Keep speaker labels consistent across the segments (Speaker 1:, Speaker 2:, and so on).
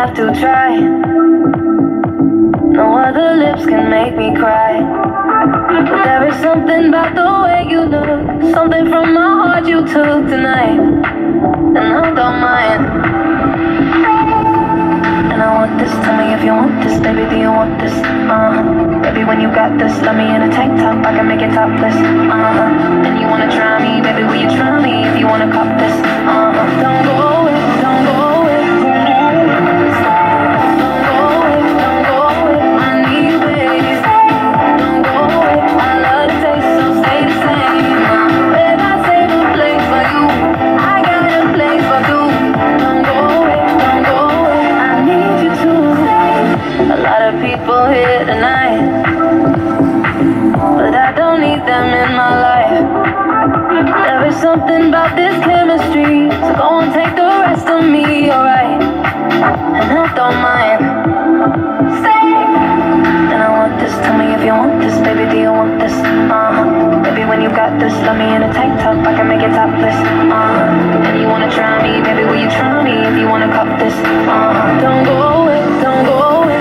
Speaker 1: have to try. No other lips can make me cry. But there is something about the way you look, something from my heart you took tonight, and I don't mind. And I want this, tell me if you want this, baby, do you want this? Baby, when you got this, let me in a tank top, I can make it topless. And you wanna try me, baby, will you try me if you wanna cop this? Don't go away, don't go away. Don't go away, don't go away, I need you, baby. Don't go away, I love the taste, so stay the same. Babe, I save a place for you, I got a place for you. Don't go away, don't go away, I need you to stay. A lot of people here tonight, but I don't need them in my life. There is something about this chemistry, so go and take the rest of me, alright? And I don't mind. Stay. And I want this, tell me if you want this, baby, do you want this? Baby, when you got this, let me in a tank top, I can make it topless. And you wanna try me, baby, will you try me if you wanna cop this? Don't go away, don't go away.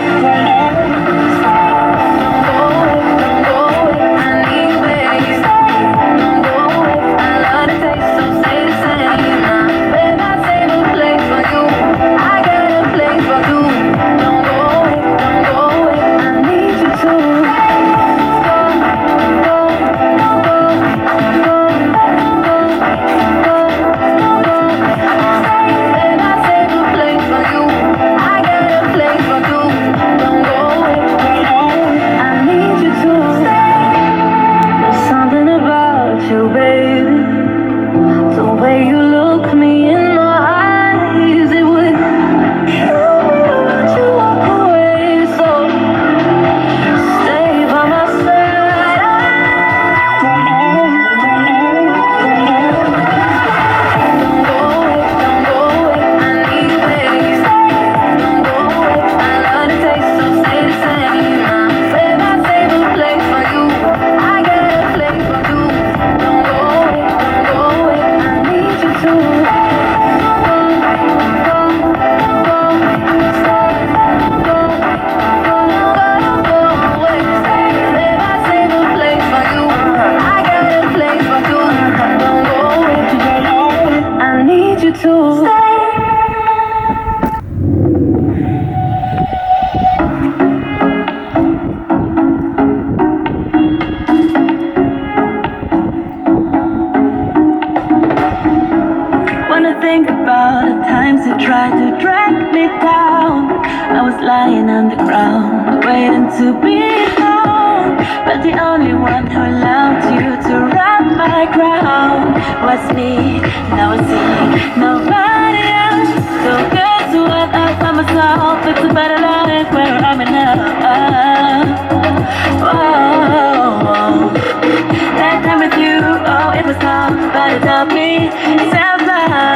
Speaker 2: Think about the times you tried to drag me down. I was lying on the ground, waiting to be found. But the only one who allowed you to wrap my crown was me. Now I see nobody else. So guess what? I found myself. It's a better life where I'm in now. Whoa. That time with you, oh, it was tough, but it taught me self-love.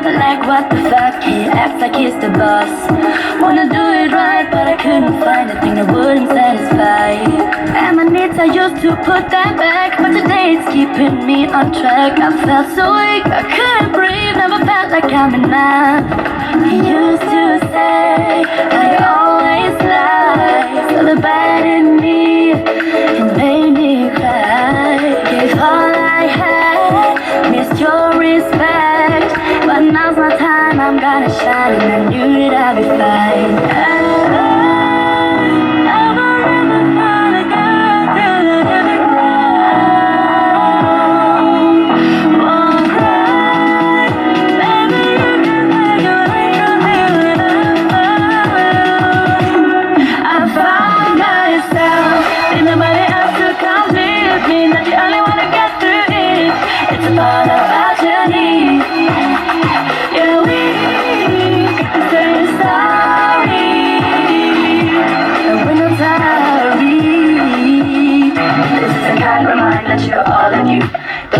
Speaker 2: Like what the fuck, he acts like he's the boss. Wanna do it right, but I couldn't find a thing that wouldn't satisfy. And my needs, I used to put that back, but today it's keeping me on track. I felt so weak, I couldn't breathe, never felt like I'm enough. He used to say, I always lie, so the bad in me, it made me cry. Gave all I had, missed your respect, but now's my time, I'm gonna shine, and I knew that I'd be fine. I will never fall again till I never cry. Won't cry, baby, you can take away from me when I'm alone. I found myself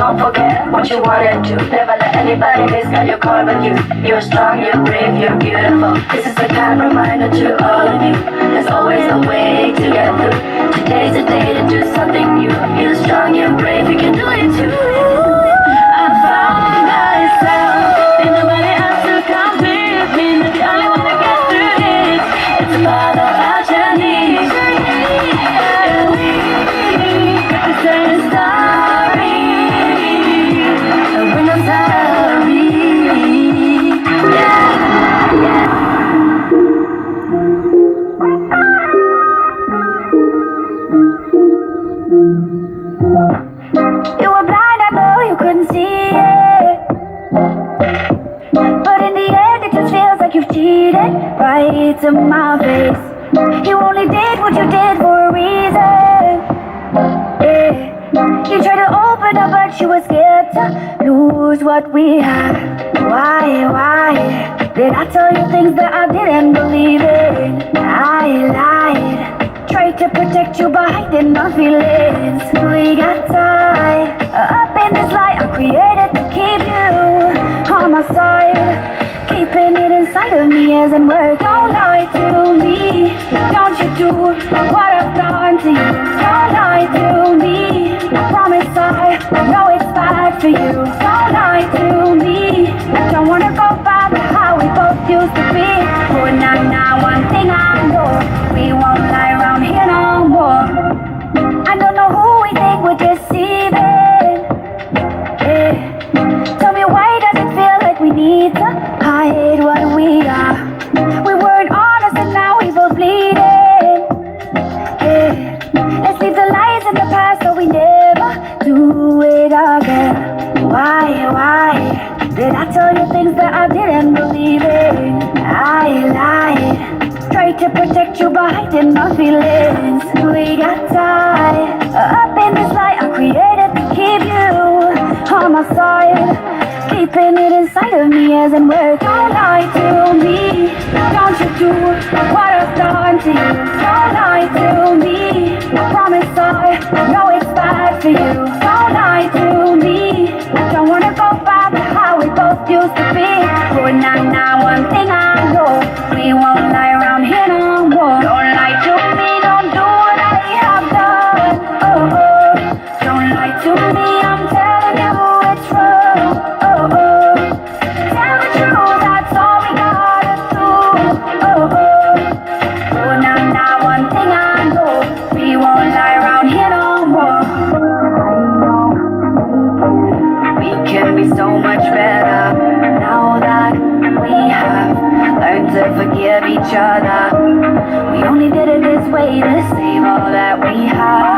Speaker 2: don't forget what you wanted to. Never let anybody misguide your car with you. You're strong, you're brave, you're beautiful. This is a kind reminder to all of you. There's always a way to get through. Today's the day to do something new. You're strong, you're brave, you can do it too. I found myself. Ain't nobody else to come with me. Not the only one to get through this. It's a part of our journey. And we get the same story. And we're not sorry. Yeah, yeah. You were blind, I know you couldn't see it. But in the end it just feels like you've cheated right to my face. You only did what you did for a reason. Yeah. You tried to open up but you were scared to lose what we had. Why? Did I tell you things that I didn't believe in? I lied. Tried to protect you by hiding my feelings. We got tied up in this light I created to keep you on my side. Keeping it inside of me isn't worth. Don't lie to me. Don't you do what I've done to you. Don't lie to me. Promise I know it's bad for you. Don't lie to me. Don't wanna go back to how we both used to be. Oh, now one thing I know, we won't lie around here no more. I don't know who we think we're deceiving. Yeah. Tell me why does it feel like we need to hide what we are? We weren't honest and now we both bleeding. Yeah. Let's leave the lies in the past so we never do it again. Why? Did I tell you things that I didn't believe in? I lied. Tried to protect you by hiding my feelings. We got tied up in this light I created to keep you on my side. Keeping it inside of me isn't worth. Don't lie to me. Don't you do what I've done to you. Don't lie to me. Promise I know it's bad for you. Don't lie to me. Don't wanna go back to how we both used to be. Oh, now one thing I know, we won't lie around here no more. Don't lie to me, don't do what I have done. Oh. Don't lie to me, I'm telling you it's wrong. Oh. Tell the truth, that's all we gotta do. Oh, now one thing I know, we won't lie around here no more. We can be so much better now that we have learned to forgive each other. We only did it this way to save all that we have.